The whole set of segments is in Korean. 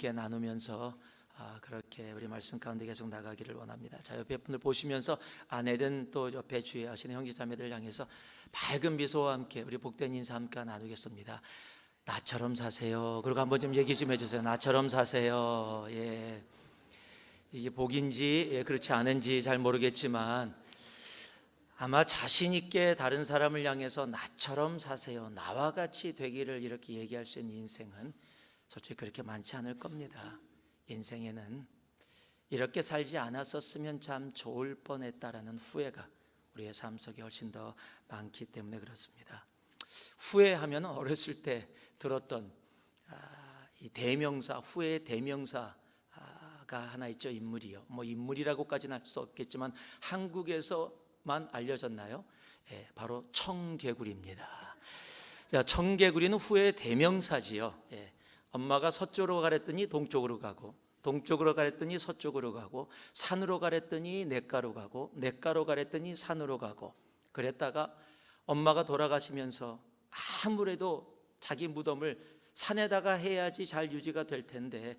함께 나누면서 그렇게 우리 말씀 가운데 계속 나가기를 원합니다. 자, 옆에 분들 보시면서 아내든 또 옆에 주의하시는 형제자매들 향해서 밝은 미소와 함께 우리 복된 인사 함께 나누겠습니다. 나처럼 사세요. 그리고 한번 좀 얘기 좀 해주세요. 나처럼 사세요. 예, 이게 복인지 그렇지 않은지 잘 모르겠지만 아마 자신 있게 다른 사람을 향해서 나처럼 사세요, 나와 같이 되기를 이렇게 얘기할 수 있는 인생은 솔직히 그렇게 많지 않을 겁니다. 인생에는 이렇게 살지 않았었으면 참 좋을 뻔했다라는 후회가 우리의 삶 속에 훨씬 더 많기 때문에 그렇습니다. 후회하면 어렸을 때 들었던 이 대명사, 후회의 대명사가 하나 있죠. 인물이요. 뭐 인물이라고까지는 할 수 없겠지만 한국에서만 알려졌나요? 예, 바로 청개구리입니다. 자, 청개구리는 후회의 대명사지요. 예, 엄마가 서쪽으로 가랬더니 동쪽으로 가고, 동쪽으로 가랬더니 서쪽으로 가고, 산으로 가랬더니 냇가로 가고, 냇가로 가랬더니 산으로 가고, 그랬다가 엄마가 돌아가시면서 아무래도 자기 무덤을 산에다가 해야지 잘 유지가 될 텐데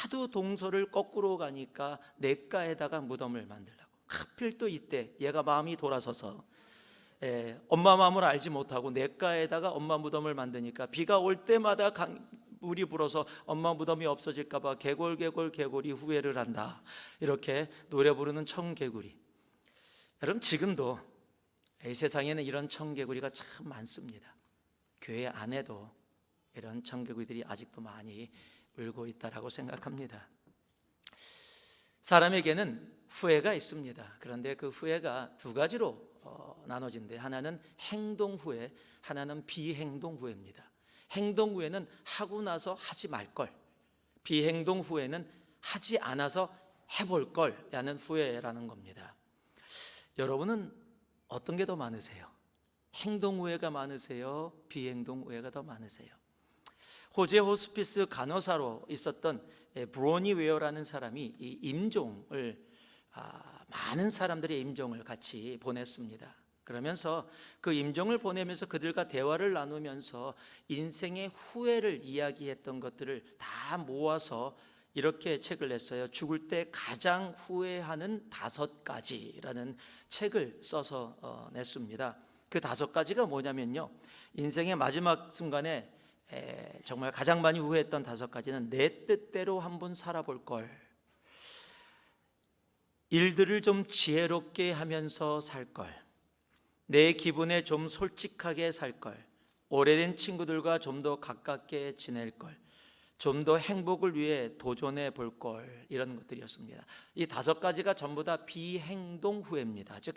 하도 동서를 거꾸로 가니까 냇가에다가 무덤을 만들라고. 하필 또 이때 얘가 마음이 돌아서서 엄마 마음을 알지 못하고 냇가에다가 엄마 무덤을 만드니까 비가 올 때마다 물이 불어서 엄마 무덤이 없어질까 봐 개골개골개골이 후회를 한다, 이렇게 노래 부르는 청개구리. 여러분, 지금도 이 세상에는 이런 청개구리가 참 많습니다. 교회 안에도 이런 청개구리들이 아직도 많이 울고 있다라고 생각합니다. 사람에게는 후회가 있습니다. 그런데 그 후회가 두 가지로 나눠진데, 하나는 행동 후회, 하나는 비행동 후회입니다. 행동 후회는 하고 나서 하지 말 걸, 비행동 후회는 하지 않아서 해볼 걸라는 후회라는 겁니다. 여러분은 어떤 게 더 많으세요? 행동 후회가 많으세요? 비행동 후회가 더 많으세요? 호주의 호스피스 간호사로 있었던 브로니 웨어라는 사람이 이 임종을 많은 사람들의 임종을 같이 보냈습니다. 그러면서 그 임종을 보내면서 그들과 대화를 나누면서 인생의 후회를 이야기했던 것들을 다 모아서 이렇게 책을 냈어요. 죽을 때 가장 후회하는 5가지라는 책을 써서 냈습니다. 그 5가지가 뭐냐면요, 인생의 마지막 순간에 정말 가장 많이 후회했던 5가지는: 내 뜻대로 한번 살아볼 걸, 일들을 좀 지혜롭게 하면서 살 걸, 내 기분에 좀 솔직하게 살 걸, 오래된 친구들과 좀 더 가깝게 지낼 걸, 좀 더 행복을 위해 도전해 볼 걸, 이런 것들이었습니다. 이 5가지가 전부 다 비행동 후회입니다. 즉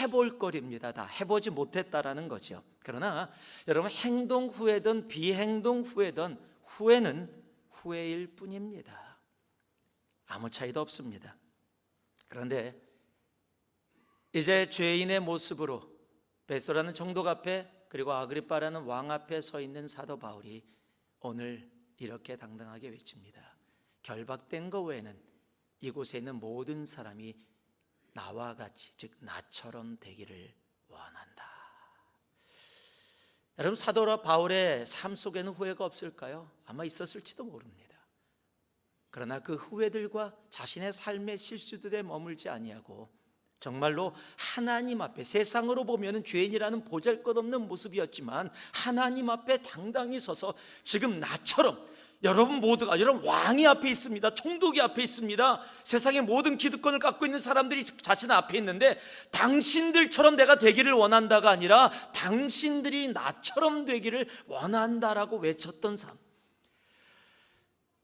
해볼 거리입니다. 다 해보지 못했다라는 거죠. 그러나 여러분, 행동 후회든 비행동 후회든 후회는 후회일 뿐입니다. 아무 차이도 없습니다. 그런데 이제 죄인의 모습으로 베소라는 총독 앞에, 그리고 아그리빠라는 왕 앞에 서 있는 사도 바울이 오늘 이렇게 당당하게 외칩니다. 결박된 것 외에는 이곳에 있는 모든 사람이 나와 같이, 즉 나처럼 되기를 원한다. 여러분, 사도 바울의 삶 속에는 후회가 없을까요? 아마 있었을지도 모릅니다. 그러나 그 후회들과 자신의 삶의 실수들에 머물지 아니하고 정말로 하나님 앞에, 세상으로 보면 죄인이라는 보잘것없는 모습이었지만 하나님 앞에 당당히 서서 지금 나처럼, 여러분 모두가, 여러분 왕이 앞에 있습니다. 총독이 앞에 있습니다. 세상의 모든 기득권을 갖고 있는 사람들이 자신 앞에 있는데 당신들처럼 내가 되기를 원한다가 아니라 당신들이 나처럼 되기를 원한다라고 외쳤던 삶.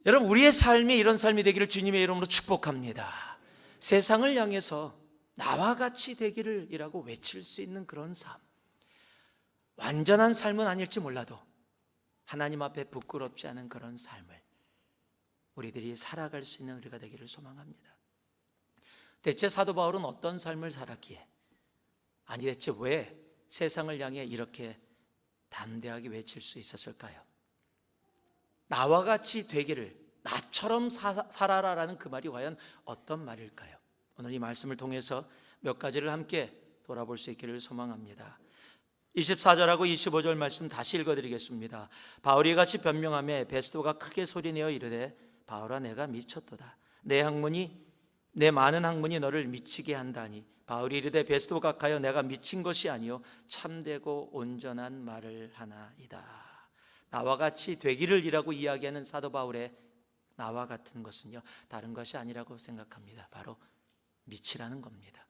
여러분, 우리의 삶이 이런 삶이 되기를 주님의 이름으로 축복합니다. 세상을 향해서 나와 같이 되기를 이라고 외칠 수 있는 그런 삶. 완전한 삶은 아닐지 몰라도 하나님 앞에 부끄럽지 않은 그런 삶을 우리들이 살아갈 수 있는 우리가 되기를 소망합니다. 대체 사도 바울은 어떤 삶을 살았기에, 아니 대체 왜 세상을 향해 이렇게 담대하게 외칠 수 있었을까요? 나와 같이 되기를, 나처럼 살아라라는 그 말이 과연 어떤 말일까요? 오늘 이 말씀을 통해서 몇 가지를 함께 돌아볼 수 있기를 소망합니다. 24절하고 25절 말씀 다시 읽어드리겠습니다. 바울이 같이 변명하며 베스도가 크게 소리내어 이르되 바울아 내가 미쳤도다. 내 많은 학문이 너를 미치게 한다니. 바울이 이르되 베스도 각하여 내가 미친 것이 아니요 참되고 온전한 말을 하나이다. 나와 같이 되기를 이라고 이야기하는 사도 바울의 나와 같은 것은요 다른 것이 아니라고 생각합니다. 바로 미치라는 겁니다.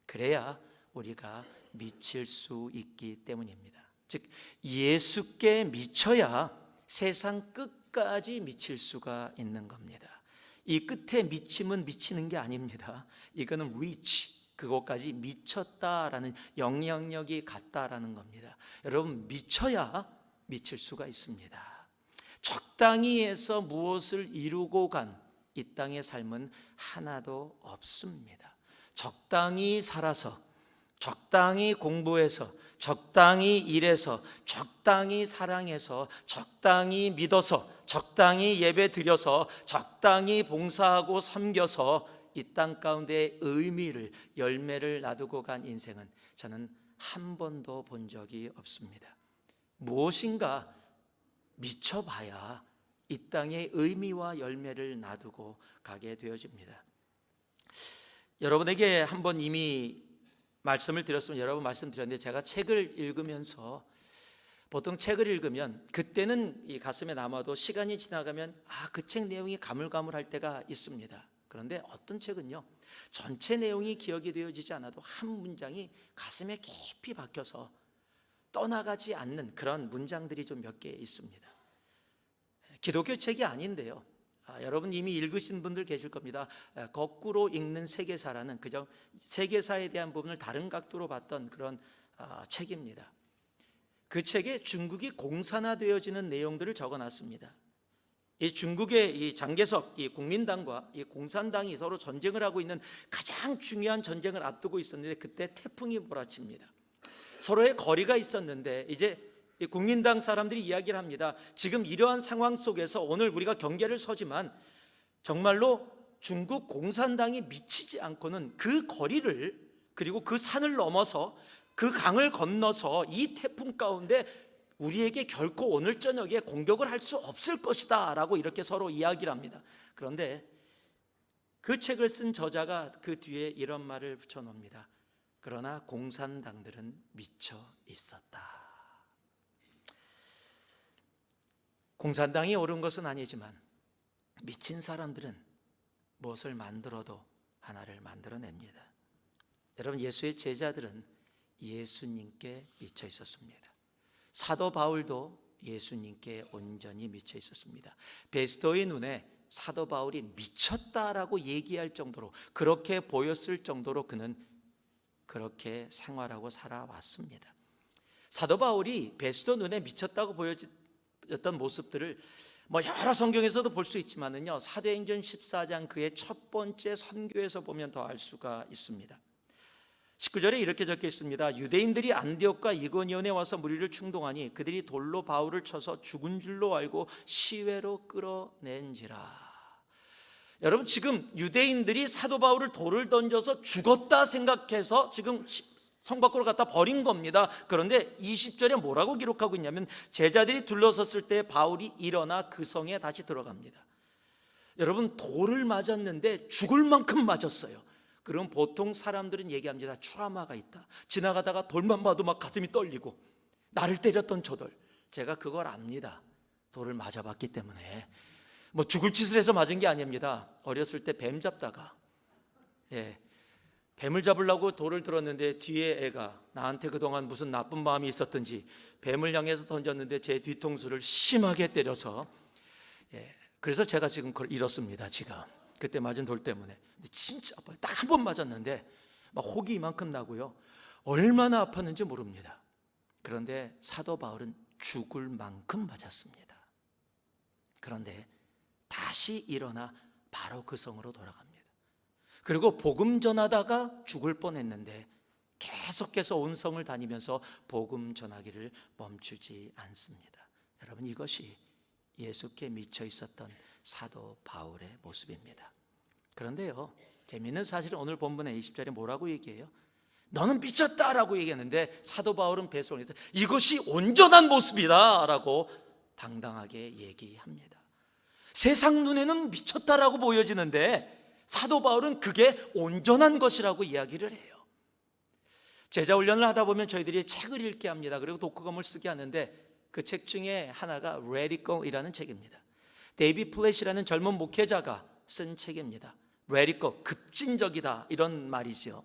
그래야 우리가 미칠 수 있기 때문입니다. 즉 예수께 미쳐야 세상 끝까지 미칠 수가 있는 겁니다. 이 끝에 미침은 미치는 게 아닙니다. 이거는 reach, 그곳까지 미쳤다라는 영향력이 같다라는 겁니다. 여러분 미쳐야 미칠 수가 있습니다. 적당히 해서 무엇을 이루고 간 이 땅의 삶은 하나도 없습니다. 적당히 살아서, 적당히 공부해서, 적당히 일해서, 적당히 사랑해서, 적당히 믿어서, 적당히 예배 드려서, 적당히 봉사하고 섬겨서 이 땅 가운데 의미를, 열매를 놔두고 간 인생은 저는 한 번도 본 적이 없습니다. 무엇인가 미쳐봐야 이 땅의 의미와 열매를 놔두고 가게 되어집니다. 여러분에게 한번 이미 말씀을 드렸으면 여러 번 말씀드렸는데, 제가 책을 읽으면서 보통 책을 읽으면 그때는 이 가슴에 남아도 시간이 지나가면 그 책 내용이 가물가물할 때가 있습니다. 그런데 어떤 책은요 전체 내용이 기억이 되어지지 않아도 한 문장이 가슴에 깊이 박혀서 떠나가지 않는 그런 문장들이 좀 몇 개 있습니다. 기독교 책이 아닌데요, 여러분 이미 읽으신 분들 계실 겁니다. 거꾸로 읽는 세계사라는, 그저 세계사에 대한 부분을 다른 각도로 봤던 그런 책입니다. 그 책에 중국이 공산화되어지는 내용들을 적어놨습니다. 이 중국의 이 장개석, 이 국민당과 이 공산당이 서로 전쟁을 하고 있는 가장 중요한 전쟁을 앞두고 있었는데, 그때 태풍이 몰아칩니다. 서로의 거리가 있었는데 이제 이 국민당 사람들이 이야기를 합니다. 지금 이러한 상황 속에서 오늘 우리가 경계를 서지만 정말로 중국 공산당이 미치지 않고는 그 거리를, 그리고 그 산을 넘어서 그 강을 건너서 이 태풍 가운데 우리에게 결코 오늘 저녁에 공격을 할 수 없을 것이다 라고 이렇게 서로 이야기를 합니다. 그런데 그 책을 쓴 저자가 그 뒤에 이런 말을 붙여놓습니다. 그러나 공산당들은 미쳐 있었다. 공산당이 옳은 것은 아니지만 미친 사람들은 무엇을 만들어도 하나를 만들어냅니다. 여러분 예수의 제자들은 예수님께 미쳐 있었습니다. 사도 바울도 예수님께 온전히 미쳐 있었습니다. 베스도의 눈에 사도 바울이 미쳤다라고 얘기할 정도로, 그렇게 보였을 정도로 그는 그렇게 생활하고 살아왔습니다. 사도 바울이 베스도 눈에 미쳤다고 보여졌던 모습들을 여러 성경에서도 볼 수 있지만은요, 사도행전 14장 그의 첫 번째 선교에서 보면 더 알 수가 있습니다. 19절에 이렇게 적혀 있습니다. 유대인들이 안디옥과 이고니온에 와서 무리를 충동하니 그들이 돌로 바울을 쳐서 죽은 줄로 알고 시외로 끌어낸지라. 여러분 지금 유대인들이 사도 바울을 돌을 던져서 죽었다 생각해서 지금 성 밖으로 갖다 버린 겁니다. 그런데 20절에 뭐라고 기록하고 있냐면, 제자들이 둘러섰을 때 바울이 일어나 그 성에 다시 들어갑니다. 여러분 돌을 맞았는데 죽을 만큼 맞았어요. 그럼 보통 사람들은 얘기합니다. 트라우마가 있다. 지나가다가 돌만 봐도 막 가슴이 떨리고, 나를 때렸던 저 돌, 제가 그걸 압니다. 돌을 맞아봤기 때문에. 죽을 짓을 해서 맞은 게 아닙니다. 어렸을 때 뱀 잡다가 뱀을 잡으려고 돌을 들었는데 뒤에 애가 나한테 그동안 무슨 나쁜 마음이 있었던지 뱀을 향해서 던졌는데 제 뒤통수를 심하게 때려서 그래서 제가 지금 그걸 잃었습니다. 지금 그때 맞은 돌 때문에. 근데 진짜 아파요. 딱 한 번 맞았는데 막 혹이 이만큼 나고요, 얼마나 아팠는지 모릅니다. 그런데 사도 바울은 죽을 만큼 맞았습니다. 그런데 다시 일어나 바로 그 성으로 돌아갑니다. 그리고 복음 전하다가 죽을 뻔했는데 계속해서 온 성을 다니면서 복음 전하기를 멈추지 않습니다. 여러분 이것이 예수께 미쳐 있었던 사도 바울의 모습입니다. 그런데요, 재미있는 사실은 오늘 본문의 20절에 뭐라고 얘기해요? 너는 미쳤다라고 얘기했는데 사도 바울은 베드로에서 이것이 온전한 모습이다 라고 당당하게 얘기합니다. 세상 눈에는 미쳤다라고 보여지는데 사도 바울은 그게 온전한 것이라고 이야기를 해요. 제자 훈련을 하다 보면 저희들이 책을 읽게 합니다. 그리고 독후감을 쓰게 하는데 그 책 중에 하나가 Radical이라는 책입니다. 데이비 플랫이라는 젊은 목회자가 쓴 책입니다. Radical, 급진적이다 이런 말이죠.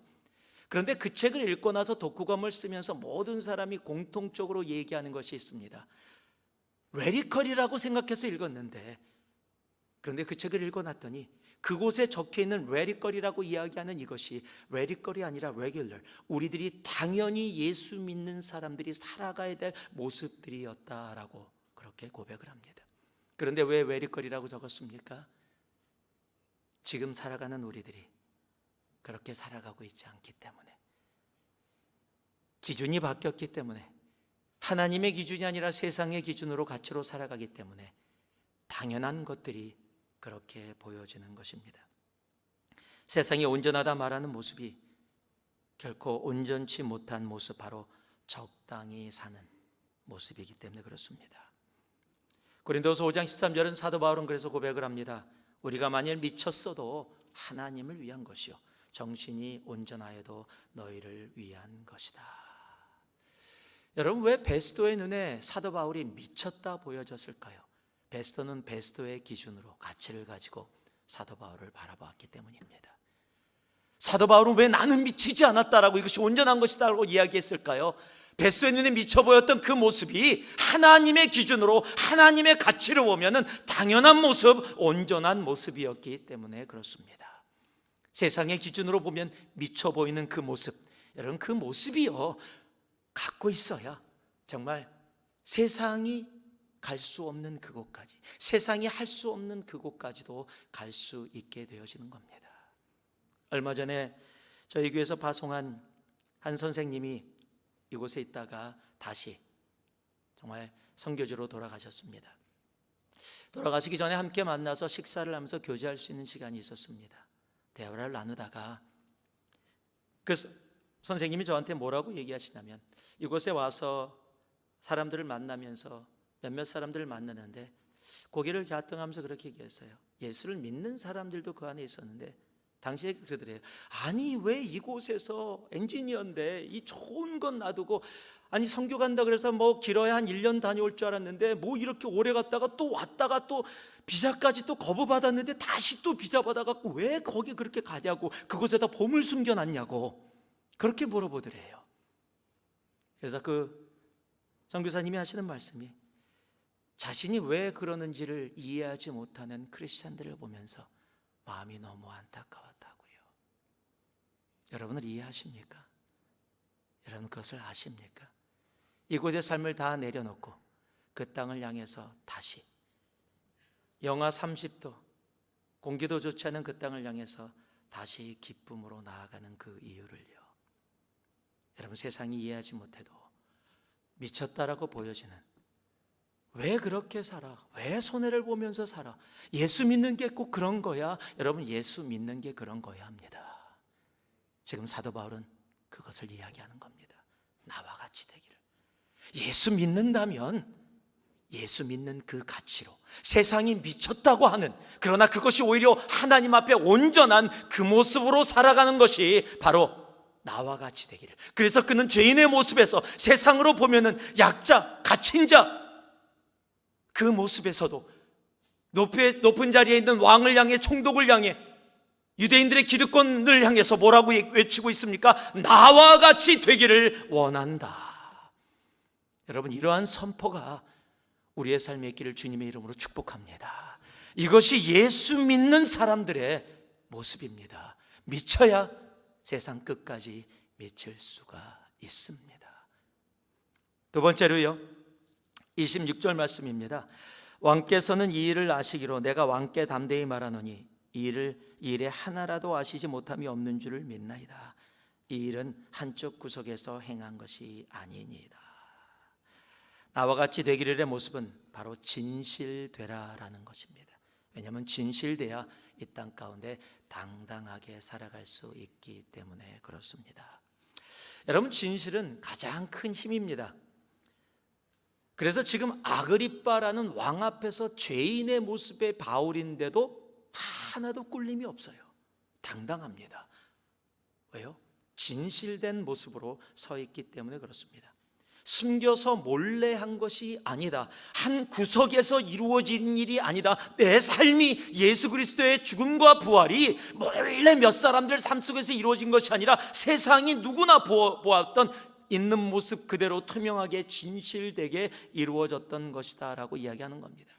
그런데 그 책을 읽고 나서 독후감을 쓰면서 모든 사람이 공통적으로 얘기하는 것이 있습니다. Radical이라고 생각해서 읽었는데, 그런데 그 책을 읽어놨더니 그곳에 적혀있는 radical이라고 이야기하는 이것이 radical이 아니라 regular, 우리들이 당연히 예수 믿는 사람들이 살아가야 될 모습들이었다라고 그렇게 고백을 합니다. 그런데 왜 radical이라고 적었습니까? 지금 살아가는 우리들이 그렇게 살아가고 있지 않기 때문에, 기준이 바뀌었기 때문에, 하나님의 기준이 아니라 세상의 기준으로 가치로 살아가기 때문에 당연한 것들이 그렇게 보여지는 것입니다. 세상이 온전하다 말하는 모습이 결코 온전치 못한 모습, 바로 적당히 사는 모습이기 때문에 그렇습니다. 고린도서 5장 13절은 사도 바울은 그래서 고백을 합니다. 우리가 만일 미쳤어도 하나님을 위한 것이요 정신이 온전하여도 너희를 위한 것이다. 여러분, 왜 베스도의 눈에 사도 바울이 미쳤다 보여졌을까요? 베스도는 베스도의 기준으로 가치를 가지고 사도 바울을 바라보았기 때문입니다. 사도 바울은 왜 나는 미치지 않았다라고, 이것이 온전한 것이다라고 이야기했을까요? 베스도의 눈에 미쳐 보였던 그 모습이 하나님의 기준으로 하나님의 가치를 보면은 당연한 모습, 온전한 모습이었기 때문에 그렇습니다. 세상의 기준으로 보면 미쳐 보이는 그 모습, 여러분 그 모습이요 갖고 있어야 정말 세상이 갈 수 없는 그곳까지, 세상이 할 수 없는 그곳까지도 갈 수 있게 되어지는 겁니다. 얼마 전에 저희 교회에서 파송한 한 선생님이 이곳에 있다가 다시 정말 선교지로 돌아가셨습니다. 돌아가시기 전에 함께 만나서 식사를 하면서 교제할 수 있는 시간이 있었습니다. 대화를 나누다가 그 선생님이 저한테 뭐라고 얘기하시냐면, 이곳에 와서 사람들을 만나면서 몇몇 사람들을 만나는데 고개를 갸우뚱하면서 그렇게 얘기했어요. 예수를 믿는 사람들도 그 안에 있었는데 당시에 그러더래요. 아니 왜 이곳에서 엔지니어인데 이 좋은 건 놔두고, 아니 선교 간다 그래서 뭐 길어야 한 1년 다녀올 줄 알았는데 뭐 이렇게 오래 갔다가 또 왔다가 또 비자까지 또 거부받았는데 다시 또 비자 받아갖고 왜 거기 그렇게 가냐고, 그곳에다 보물 숨겨놨냐고 그렇게 물어보더래요. 그래서 그 선교사님이 하시는 말씀이, 자신이 왜 그러는지를 이해하지 못하는 크리스찬들을 보면서 마음이 너무 안타까웠다고요. 여러분을 이해하십니까? 여러분 그것을 아십니까? 이곳의 삶을 다 내려놓고 그 땅을 향해서 다시 영하 30도 공기도 좋지 않은 그 땅을 향해서 다시 기쁨으로 나아가는 그 이유를요, 여러분 세상이 이해하지 못해도 미쳤다라고 보여지는, 왜 그렇게 살아? 왜 손해를 보면서 살아? 예수 믿는 게 꼭 그런 거야? 여러분 예수 믿는 게 그런 거야 합니다. 지금 사도 바울은 그것을 이야기하는 겁니다. 나와 같이 되기를. 예수 믿는다면 예수 믿는 그 가치로, 세상이 미쳤다고 하는, 그러나 그것이 오히려 하나님 앞에 온전한 그 모습으로 살아가는 것이 바로 나와 같이 되기를. 그래서 그는 죄인의 모습에서, 세상으로 보면은 약자, 갇힌 자, 그 모습에서도 높은 자리에 있는 왕을 향해, 총독을 향해, 유대인들의 기득권을 향해서 뭐라고 외치고 있습니까? 나와 같이 되기를 원한다. 여러분 이러한 선포가 우리의 삶에 있기를 주님의 이름으로 축복합니다. 이것이 예수 믿는 사람들의 모습입니다. 미쳐야 세상 끝까지 미칠 수가 있습니다. 두 번째로요, 26절 말씀입니다. 왕께서는 이 일을 아시기로 내가 왕께 담대히 말하노니 이 일에 하나라도 아시지 못함이 없는 줄을 믿나이다. 이 일은 한쪽 구석에서 행한 것이 아니니이다. 나와 같이 되기를의 모습은 바로 진실되라라는 것입니다. 왜냐하면 진실돼야 이 땅 가운데 당당하게 살아갈 수 있기 때문에 그렇습니다. 여러분 진실은 가장 큰 힘입니다. 그래서 지금 아그리빠라는 왕 앞에서 죄인의 모습의 바울인데도 하나도 꿀림이 없어요. 당당합니다. 왜요? 진실된 모습으로 서 있기 때문에 그렇습니다. 숨겨서 몰래 한 것이 아니다. 한 구석에서 이루어진 일이 아니다. 내 삶이 예수 그리스도의 죽음과 부활이 몰래 몇 사람들 삶 속에서 이루어진 것이 아니라 세상이 누구나 보았던 있는 모습 그대로 투명하게 진실되게 이루어졌던 것이다 라고 이야기하는 겁니다.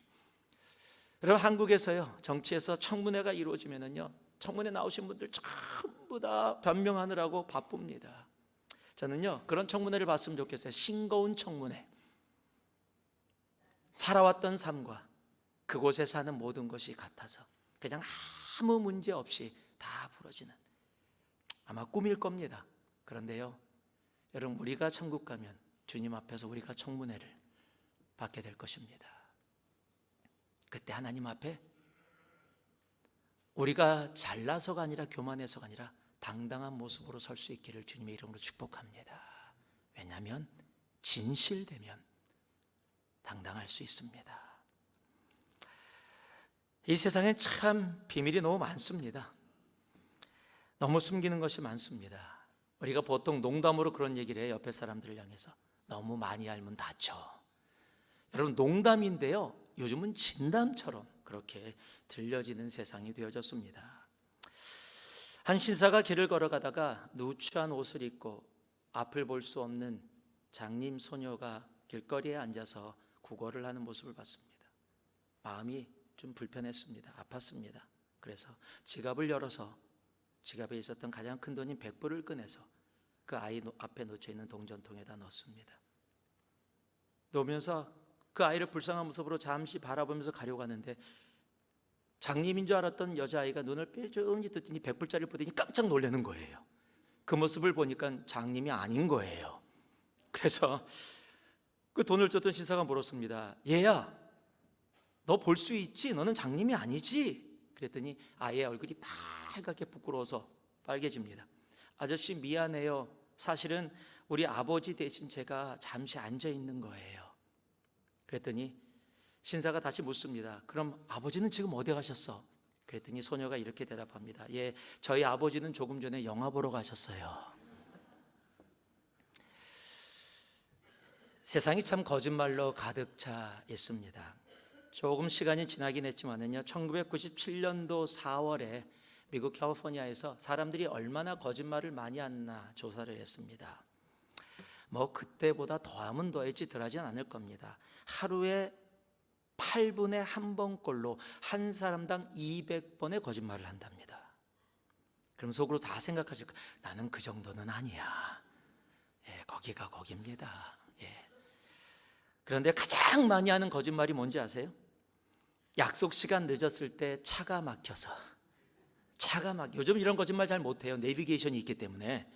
여러분, 한국에서요, 정치에서 청문회가 이루어지면은요, 청문회 나오신 분들 전부 다 변명하느라고 바쁩니다. 저는요, 그런 청문회를 봤으면 좋겠어요. 싱거운 청문회. 살아왔던 삶과 그곳에 사는 모든 것이 같아서 그냥 아무 문제 없이 다 부러지는, 아마 꿈일 겁니다. 그런데요, 여러분, 우리가 천국 가면 주님 앞에서 우리가 청문회를 받게 될 것입니다. 그때 하나님 앞에 우리가 잘나서가 아니라 교만해서가 아니라 당당한 모습으로 설 수 있기를 주님의 이름으로 축복합니다. 왜냐하면 진실되면 당당할 수 있습니다. 이 세상에 참 비밀이 너무 많습니다. 너무 숨기는 것이 많습니다. 우리가 보통 농담으로 그런 얘기를 해요. 옆에 사람들을 향해서 너무 많이 알면 다쳐. 여러분, 농담인데요, 요즘은 진담처럼 그렇게 들려지는 세상이 되어졌습니다. 한 신사가 길을 걸어가다가 누추한 옷을 입고 앞을 볼 수 없는 장님 소녀가 길거리에 앉아서 구걸을 하는 모습을 봤습니다. 마음이 좀 불편했습니다. 아팠습니다. 그래서 지갑을 열어서 지갑에 있었던 가장 큰 돈인 100불을 꺼내서 그 아이 앞에 놓여 있는 동전통에다 넣었습니다. 놓으면서 그 아이를 불쌍한 모습으로 잠시 바라보면서 가려고 하는데 장님인 줄 알았던 여자아이가 눈을 빼조금씩 뜨더니 100불짜리를 보더니 깜짝 놀라는 거예요. 그 모습을 보니까 장님이 아닌 거예요. 그래서 그 돈을 줬던 신사가 물었습니다. 얘야, 너 볼 수 있지? 너는 장님이 아니지? 그랬더니 아이의 얼굴이 빨갛게 부끄러워서 빨개집니다. 아저씨, 미안해요. 사실은 우리 아버지 대신 제가 잠시 앉아 있는 거예요. 그랬더니 신사가 다시 묻습니다. 그럼 아버지는 지금 어디 가셨어? 그랬더니 소녀가 이렇게 대답합니다. 예, 저희 아버지는 조금 전에 영화 보러 가셨어요. 세상이 참 거짓말로 가득 차 있습니다. 조금 시간이 지나긴 했지만은요, 1997년도 4월에 미국 캘리포니아에서 사람들이 얼마나 거짓말을 많이 하나 조사를 했습니다. 뭐 그때보다 더하면 더했지 덜하진 않을 겁니다. 하루에 8분에 한 번꼴로 한 사람당 200번의 거짓말을 한답니다. 그럼 속으로 다 생각하실 거예요. 나는 그 정도는 아니야. 예, 거기가 거기입니다. 예. 그런데 가장 많이 하는 거짓말이 뭔지 아세요? 약속 시간 늦었을 때 차가 막혀서. 요즘 이런 거짓말 잘 못해요. 내비게이션이 있기 때문에.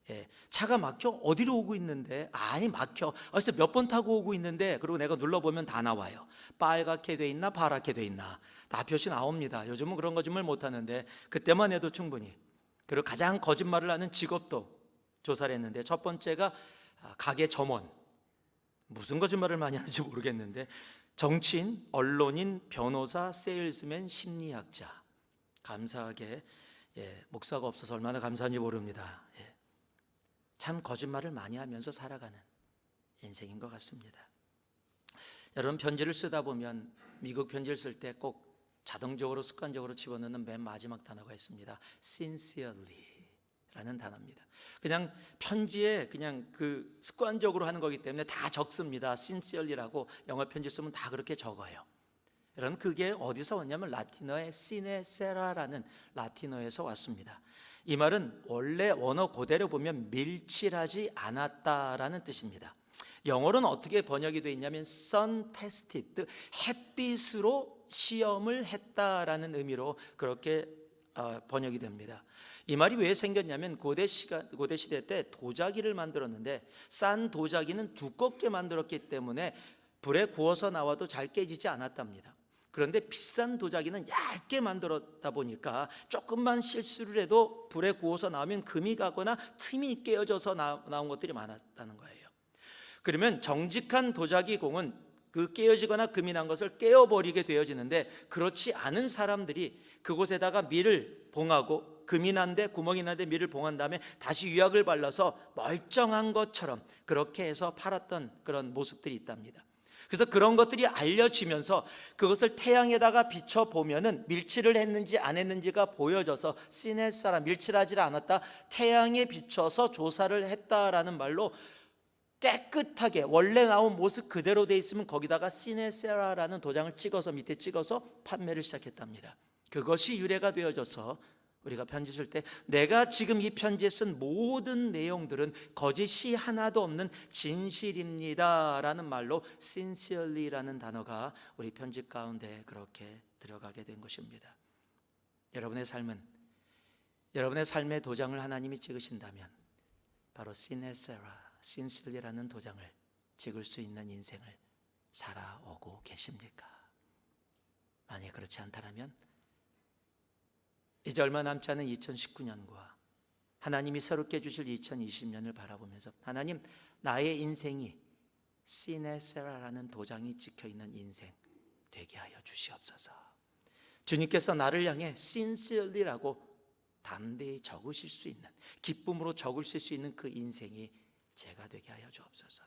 예, 차가 막혀? 어디로 오고 있는데? 아니, 막혀. 어디서 몇 번 타고 오고 있는데, 그리고 내가 눌러보면 다 나와요. 빨갛게 돼 있나 파랗게 돼 있나 다 표시 나옵니다. 요즘은 그런 거짓말 못하는데 그때만 해도 충분히. 그리고 가장 거짓말을 하는 직업도 조사를 했는데, 첫 번째가 가게 점원. 무슨 거짓말을 많이 하는지 모르겠는데, 정치인, 언론인, 변호사, 세일스맨, 심리학자. 감사하게 목사가 없어서 얼마나 감사한지 모릅니다. 참 거짓말을 많이 하면서 살아가는 인생인 것 같습니다. 여러분, 편지를 쓰다 보면 미국 편지를 쓸 때 꼭 자동적으로 습관적으로 집어넣는 맨 마지막 단어가 있습니다. Sincerely 라는 단어입니다. 그냥 편지에 그냥 그 습관적으로 하는 거기 때문에 다 적습니다. Sincerely라고 영어 편지 쓰면 다 그렇게 적어요. 여러분, 그게 어디서 왔냐면 라틴어의 시네세라라는 라틴어에서 왔습니다. 이 말은 원래 원어 그대로 보면 밀칠하지 않았다라는 뜻입니다. 영어로는 어떻게 번역이 되어 있냐면 sun tested, 햇빛으로 시험을 했다라는 의미로 그렇게 번역이 됩니다. 이 말이 왜 생겼냐면 고대 시대 때 도자기를 만들었는데 싼 도자기는 두껍게 만들었기 때문에 불에 구워서 나와도 잘 깨지지 않았답니다. 그런데 비싼 도자기는 얇게 만들었다 보니까 조금만 실수를 해도 불에 구워서 나오면 금이 가거나 틈이 깨어져서 나온 것들이 많았다는 거예요. 그러면 정직한 도자기 공은 그 깨어지거나 금이 난 것을 깨어버리게 되어지는데, 그렇지 않은 사람들이 그곳에다가 밀을 봉하고 금이 난데 구멍이 난데 밀을 봉한 다음에 다시 유약을 발라서 멀쩡한 것처럼 그렇게 해서 팔았던 그런 모습들이 있답니다. 그래서 그런 것들이 알려지면서 그것을 태양에다가 비춰보면은 밀칠을 했는지 안 했는지가 보여져서 시네사라, 밀칠하지 않았다, 태양에 비춰서 조사를 했다라는 말로 깨끗하게 원래 나온 모습 그대로 돼 있으면 거기다가 시네세라라는 도장을 찍어서 밑에 찍어서 판매를 시작했답니다. 그것이 유래가 되어져서 우리가 편지 쓸 때 내가 지금 이 편지에 쓴 모든 내용들은 거짓이 하나도 없는 진실입니다 라는 말로 sincerely라는 단어가 우리 편지 가운데 그렇게 들어가게 된 것입니다. 여러분의 삶은, 여러분의 삶의 도장을 하나님이 찍으신다면 바로 sincerely라는 도장을 찍을 수 있는 인생을 살아오고 계십니까? 만약 그렇지 않다면 이제 얼마 남지 않은 2019년과 하나님이 새롭게 주실 2020년을 바라보면서 하나님, 나의 인생이 시네세라라는 도장이 찍혀있는 인생 되게 하여 주시옵소서. 주님께서 나를 향해 sincerely라고 담대히 적으실 수 있는, 기쁨으로 적으실 수 있는 그 인생이 제가 되게 하여 주옵소서.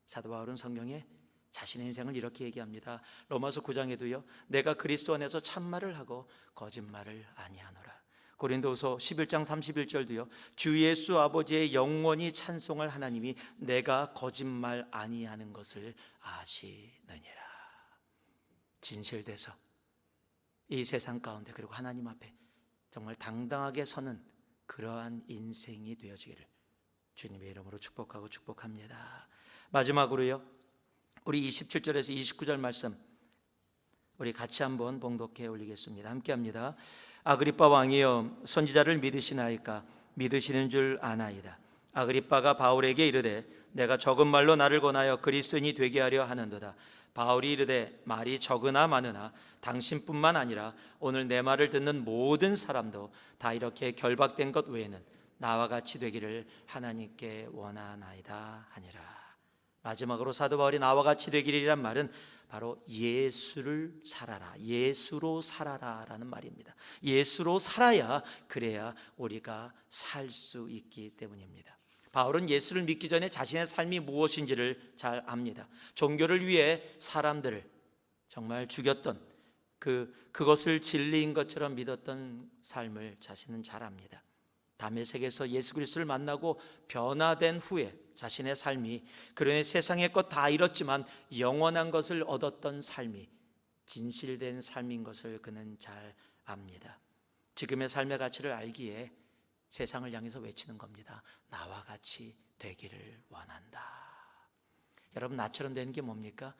사도 바울은 성경에 자신의 인생을 이렇게 얘기합니다. 로마서 9장에도요, 내가 그리스도 안에서 참말을 하고 거짓말을 아니하노라. 고린도서 11장 31절도요, 주 예수 아버지의 영원히 찬송할 하나님이 내가 거짓말 아니하는 것을 아시느니라. 진실돼서 이 세상 가운데 그리고 하나님 앞에 정말 당당하게 서는 그러한 인생이 되어지기를 주님의 이름으로 축복하고 축복합니다. 마지막으로요, 우리 27절에서 29절 말씀 우리 같이 한번 봉독해 올리겠습니다. 함께합니다. 아그리빠 왕이여, 선지자를 믿으시나이까? 믿으시는 줄 아나이다. 아그리빠가 바울에게 이르되 내가 적은 말로 나를 권하여 그리스도인이 되게 하려 하는도다. 바울이 이르되 말이 적으나 많으나 당신뿐만 아니라 오늘 내 말을 듣는 모든 사람도 다 이렇게 결박된 것 외에는 나와 같이 되기를 하나님께 원하나이다 하니라. 마지막으로 사도 바울이 나와 같이 되기리란 말은 바로 예수를 살아라, 예수로 살아라 라는 말입니다. 예수로 살아야, 그래야 우리가 살 수 있기 때문입니다. 바울은 예수를 믿기 전에 자신의 삶이 무엇인지를 잘 압니다. 종교를 위해 사람들을 정말 죽였던 그것을 진리인 것처럼 믿었던 삶을 자신은 잘 압니다. 다메섹에서 예수 그리스도를 만나고 변화된 후에 자신의 삶이, 그러니 세상의 것 다 잃었지만 영원한 것을 얻었던 삶이 진실된 삶인 것을 그는 잘 압니다. 지금의 삶의 가치를 알기에 세상을 향해서 외치는 겁니다. 나와 같이 되기를 원한다. 여러분, 나처럼 되는 게 뭡니까?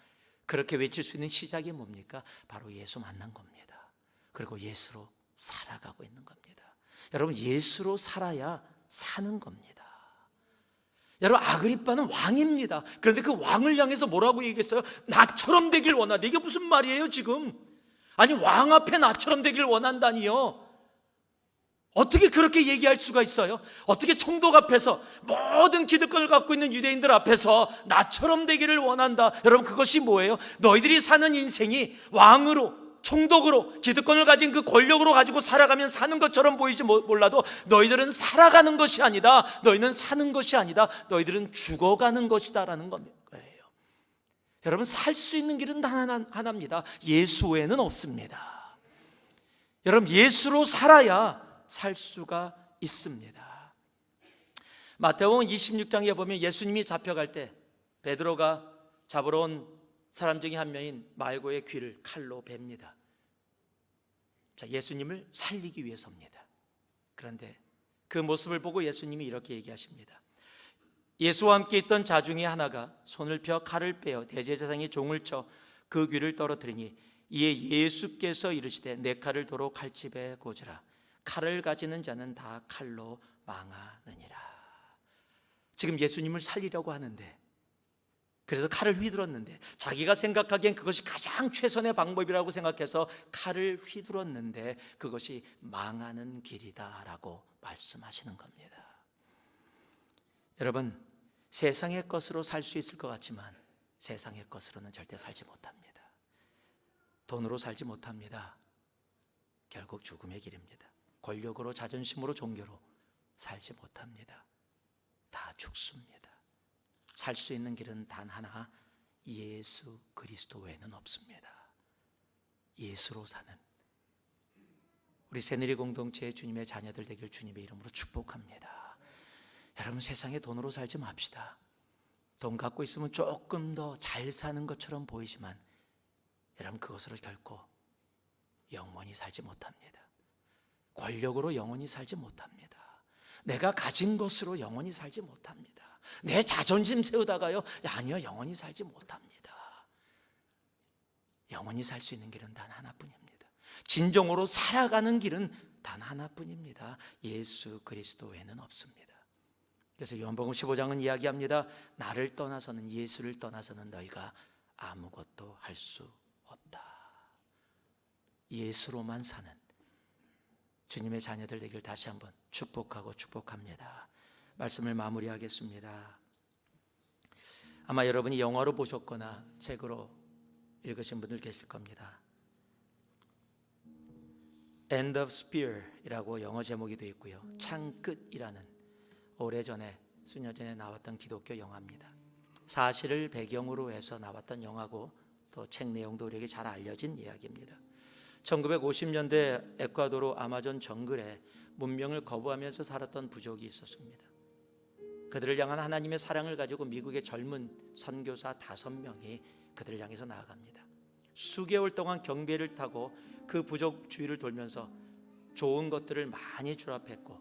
그렇게 외칠 수 있는 시작이 뭡니까? 바로 예수 만난 겁니다. 그리고 예수로 살아가고 있는 겁니다. 여러분, 예수로 살아야 사는 겁니다. 여러분, 아그리빠는 왕입니다. 그런데 그 왕을 향해서 뭐라고 얘기했어요? 나처럼 되길 원한다. 이게 무슨 말이에요 지금? 아니, 왕 앞에 나처럼 되길 원한다니요? 어떻게 그렇게 얘기할 수가 있어요? 어떻게 총독 앞에서, 모든 기득권을 갖고 있는 유대인들 앞에서 나처럼 되기를 원한다. 여러분, 그것이 뭐예요? 너희들이 사는 인생이 왕으로, 총독으로, 기득권을 가진 그 권력으로 가지고 살아가면 사는 것처럼 보이지 몰라도 너희들은 살아가는 것이 아니다. 너희는 사는 것이 아니다. 너희들은 죽어가는 것이다라는 거예요. 여러분, 살 수 있는 길은 하나입니다. 예수 외에는 없습니다. 여러분, 예수로 살아야 살 수가 있습니다. 마태복음 26장에 보면 예수님이 잡혀갈 때 베드로가 잡으러 온 사람 중에 한 명인 말고의 귀를 칼로 뱁니다. 자, 예수님을 살리기 위해서입니다. 그런데 그 모습을 보고 예수님이 이렇게 얘기하십니다. 예수와 함께 있던 자 중에 하나가 손을 펴 칼을 빼어 대제사장의 종을 쳐 그 귀를 떨어뜨리니 이에 예수께서 이르시되 내 칼을 도로 칼집에 꽂으라. 칼을 가지는 자는 다 칼로 망하느니라. 지금 예수님을 살리려고 하는데, 그래서 칼을 휘둘렀는데, 자기가 생각하기엔 그것이 가장 최선의 방법이라고 생각해서 칼을 휘둘렀는데 그것이 망하는 길이다라고 말씀하시는 겁니다. 여러분, 세상의 것으로 살 수 있을 것 같지만 세상의 것으로는 절대 살지 못합니다. 돈으로 살지 못합니다. 결국 죽음의 길입니다. 권력으로, 자존심으로, 종교로 살지 못합니다. 다 죽습니다. 살 수 있는 길은 단 하나, 예수 그리스도 외에는 없습니다. 예수로 사는 우리 새누리 공동체의 주님의 자녀들 되길 주님의 이름으로 축복합니다. 여러분, 세상에 돈으로 살지 맙시다. 돈 갖고 있으면 조금 더 잘 사는 것처럼 보이지만 여러분, 그것으로 결코 영원히 살지 못합니다. 권력으로 영원히 살지 못합니다. 내가 가진 것으로 영원히 살지 못합니다. 내 자존심 세우다가요, 아니요, 영원히 살지 못합니다. 영원히 살 수 있는 길은 단 하나뿐입니다. 진정으로 살아가는 길은 단 하나뿐입니다. 예수 그리스도 외에는 없습니다. 그래서 요한복음 15장은 이야기합니다. 나를 떠나서는, 예수를 떠나서는 너희가 아무것도 할 수 없다. 예수로만 사는 주님의 자녀들 되길 다시 한번 축복하고 축복합니다. 말씀을 마무리하겠습니다. 아마 여러분이 영화로 보셨거나 책으로 읽으신 분들 계실 겁니다. End of Spear이라고 영어 제목이 되어 있고요, 창끝이라는 오래전에, 수년 전에 나왔던 기독교 영화입니다. 사실을 배경으로 해서 나왔던 영화고 또 책 내용도 우리에게 잘 알려진 이야기입니다. 1950년대 에콰도르 아마존 정글에 문명을 거부하면서 살았던 부족이 있었습니다. 그들을 향한 하나님의 사랑을 가지고 미국의 젊은 선교사 5명이 그들을 향해서 나아갑니다. 수개월 동안 경비를 타고 그 부족 주위를 돌면서 좋은 것들을 많이 주랍했고,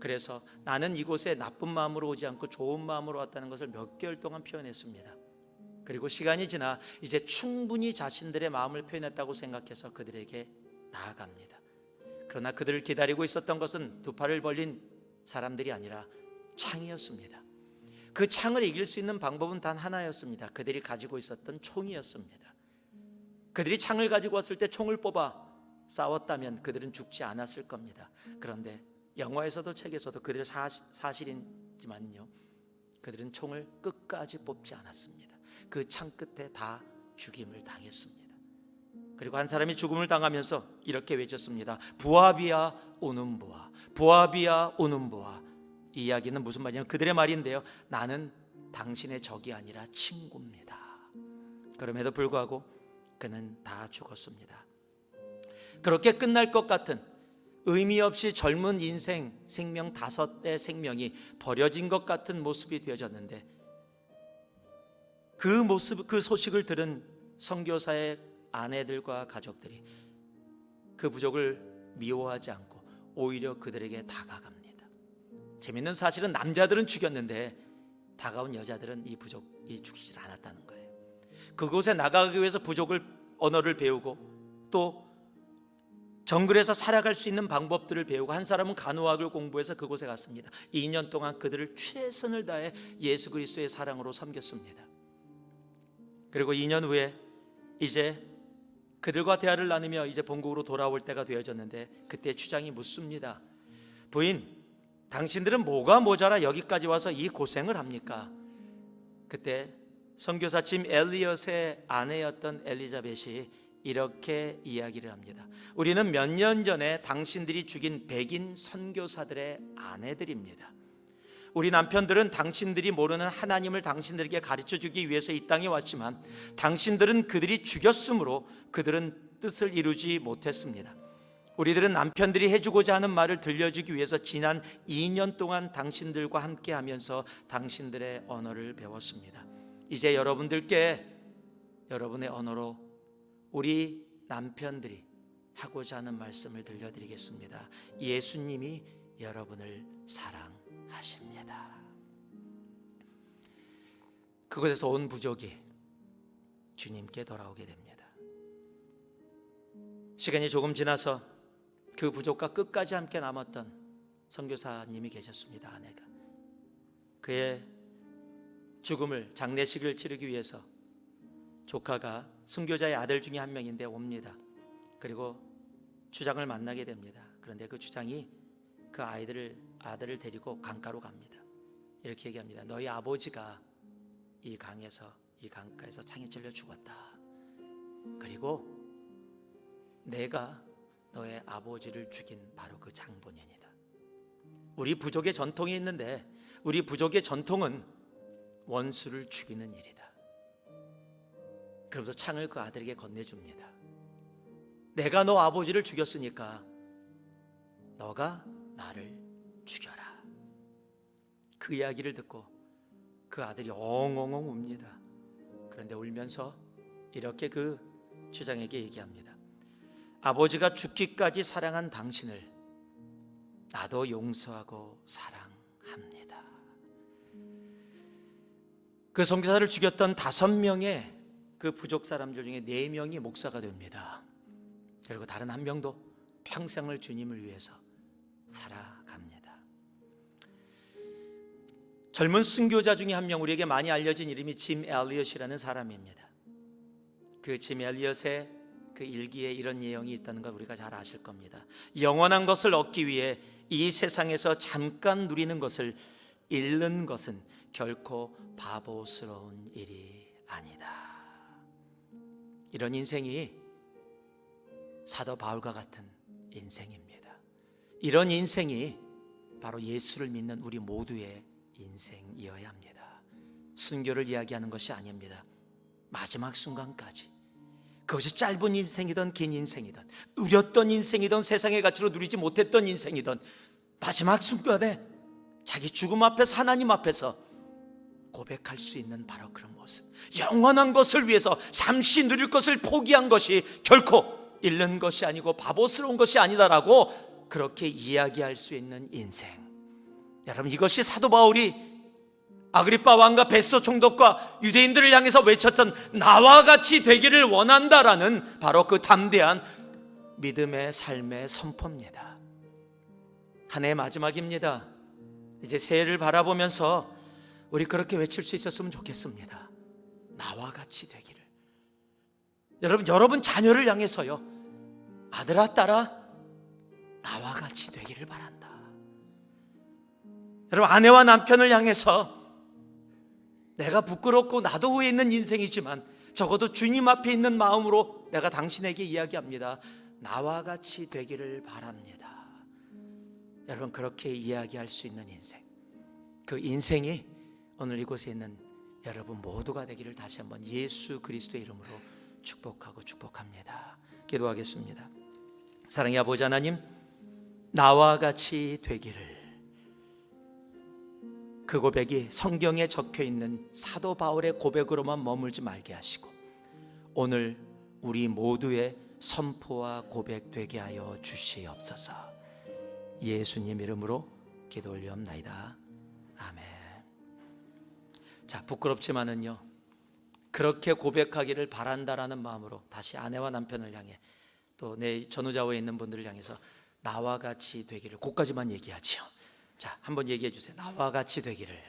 그래서 나는 이곳에 나쁜 마음으로 오지 않고 좋은 마음으로 왔다는 것을 몇 개월 동안 표현했습니다. 그리고 시간이 지나 이제 충분히 자신들의 마음을 표현했다고 생각해서 그들에게 나아갑니다. 그러나 그들을 기다리고 있었던 것은 두 팔을 벌린 사람들이 아니라 창이었습니다. 그 창을 이길 수 있는 방법은 단 하나였습니다. 그들이 가지고 있었던 총이었습니다. 그들이 창을 가지고 왔을 때 총을 뽑아 싸웠다면 그들은 죽지 않았을 겁니다. 그런데 영화에서도 책에서도 그들의 사실이지만요, 그들은 총을 끝까지 뽑지 않았습니다. 그 창 끝에 다 죽임을 당했습니다. 그리고 한 사람이 죽음을 당하면서 이렇게 외쳤습니다. 부하비야 오는 부하, 부하비야 오는 부하. 이 이야기는 무슨 말이냐면 그들의 말인데요, 나는 당신의 적이 아니라 친구입니다. 그럼에도 불구하고 그는 다 죽었습니다. 그렇게 끝날 것 같은 의미 없이 젊은 인생, 생명 5의 생명이 버려진 것 같은 모습이 되어졌는데, 그 소식을 들은 선교사의 아내들과 가족들이 그 부족을 미워하지 않고 오히려 그들에게 다가갑니다. 재밌는 사실은 남자들은 죽였는데 다가온 여자들은 이 부족이 죽이질 않았다는 거예요. 그곳에 나가기 위해서 부족을 언어를 배우고 또 정글에서 살아갈 수 있는 방법들을 배우고, 한 사람은 간호학을 공부해서 그곳에 갔습니다. 2년 동안 그들을 최선을 다해 예수 그리스도의 사랑으로 섬겼습니다. 그리고 2년 후에 이제 그들과 대화를 나누며 이제 본국으로 돌아올 때가 되어졌는데, 그때 추장이 묻습니다. 부인, 당신들은 뭐가 모자라 여기까지 와서 이 고생을 합니까? 그때 선교사 짐 엘리엇의 아내였던 엘리자벳이 이렇게 이야기를 합니다. 우리는 몇 년 전에 당신들이 죽인 백인 선교사들의 아내들입니다. 우리 남편들은 당신들이 모르는 하나님을 당신들에게 가르쳐 주기 위해서 이 땅에 왔지만 당신들은 그들이 죽였으므로 그들은 뜻을 이루지 못했습니다. 우리들은 남편들이 해주고자 하는 말을 들려주기 위해서 지난 2년 동안 당신들과 함께 하면서 당신들의 언어를 배웠습니다. 이제 여러분들께 여러분의 언어로 우리 남편들이 하고자 하는 말씀을 들려드리겠습니다. 예수님이 여러분을 사랑하십니다. 그곳에서 온 부족이 주님께 돌아오게 됩니다. 시간이 조금 지나서 그 부족과 끝까지 함께 남았던 선교사님이 계셨습니다. 아내가 그의 죽음을, 장례식을 치르기 위해서 조카가 순교자의 아들 중에 한 명인데 옵니다. 그리고 주장을 만나게 됩니다. 그런데 그 주장이 그 아들을 데리고 강가로 갑니다. 이렇게 얘기합니다. 너희 아버지가 이 강가에서 창에 찔려 죽었다. 그리고 내가 너의 아버지를 죽인 바로 그 장본인이다. 우리 부족의 전통이 있는데 우리 부족의 전통은 원수를 죽이는 일이다. 그러면서 창을 그 아들에게 건네줍니다. 내가 너 아버지를 죽였으니까 너가 나를 죽여라. 그 이야기를 듣고 그 아들이 엉엉엉 웁니다. 그런데 울면서 이렇게 그 주장에게 얘기합니다. 아버지가 죽기까지 사랑한 당신을 나도 용서하고 사랑합니다. 그 선교사를 죽였던 5명의 그 부족 사람들 중에 4명이 목사가 됩니다. 그리고 다른 1명도 평생을 주님을 위해서 살아갑니다. 젊은 순교자 중에 1명, 우리에게 많이 알려진 이름이 짐 엘리엇이라는 사람입니다. 그 짐 엘리엇의 그 일기에 이런 내용이 있다는 걸 우리가 잘 아실 겁니다. 영원한 것을 얻기 위해 이 세상에서 잠깐 누리는 것을 잃는 것은 결코 바보스러운 일이 아니다. 이런 인생이 사도 바울과 같은 인생입니다. 이런 인생이 바로 예수를 믿는 우리 모두의 인생이어야 합니다. 순교를 이야기하는 것이 아닙니다. 마지막 순간까지, 그것이 짧은 인생이든 긴 인생이든 누렸던 인생이든 세상의 가치로 누리지 못했던 인생이든 마지막 순간에 자기 죽음 앞에서 하나님 앞에서 고백할 수 있는 바로 그런 모습, 영원한 것을 위해서 잠시 누릴 것을 포기한 것이 결코 잃는 것이 아니고 바보스러운 것이 아니다라고 그렇게 이야기할 수 있는 인생. 여러분, 이것이 사도 바울이 아그리빠 왕과 베스도 총독과 유대인들을 향해서 외쳤던 나와 같이 되기를 원한다라는 바로 그 담대한 믿음의 삶의 선포입니다. 한 해의 마지막입니다. 이제 새해를 바라보면서 우리 그렇게 외칠 수 있었으면 좋겠습니다. 나와 같이 되기를. 여러분 자녀를 향해서요, 아들아 딸아 나와 같이 되기를 바란다. 여러분 아내와 남편을 향해서 내가 부끄럽고 나도 후회 있는 인생이지만 적어도 주님 앞에 있는 마음으로 내가 당신에게 이야기합니다. 나와 같이 되기를 바랍니다. 여러분 그렇게 이야기할 수 있는 인생, 그 인생이 오늘 이곳에 있는 여러분 모두가 되기를 다시 한번 예수 그리스도의 이름으로 축복합니다. 기도하겠습니다. 사랑의 아버지 하나님, 나와 같이 되기를, 그 고백이 성경에 적혀있는 사도 바울의 고백으로만 머물지 말게 하시고 오늘 우리 모두의 선포와 고백 되게 하여 주시옵소서. 예수님 이름으로 기도 올리옵나이다. 아멘. 자, 부끄럽지만은요, 그렇게 고백하기를 바란다라는 마음으로 다시 아내와 남편을 향해 또 내 전후좌우에 있는 분들을 향해서 나와 같이 되기를, 그것까지만 얘기하지요. 자, 한번 얘기해 주세요. 나와 같이 되기를.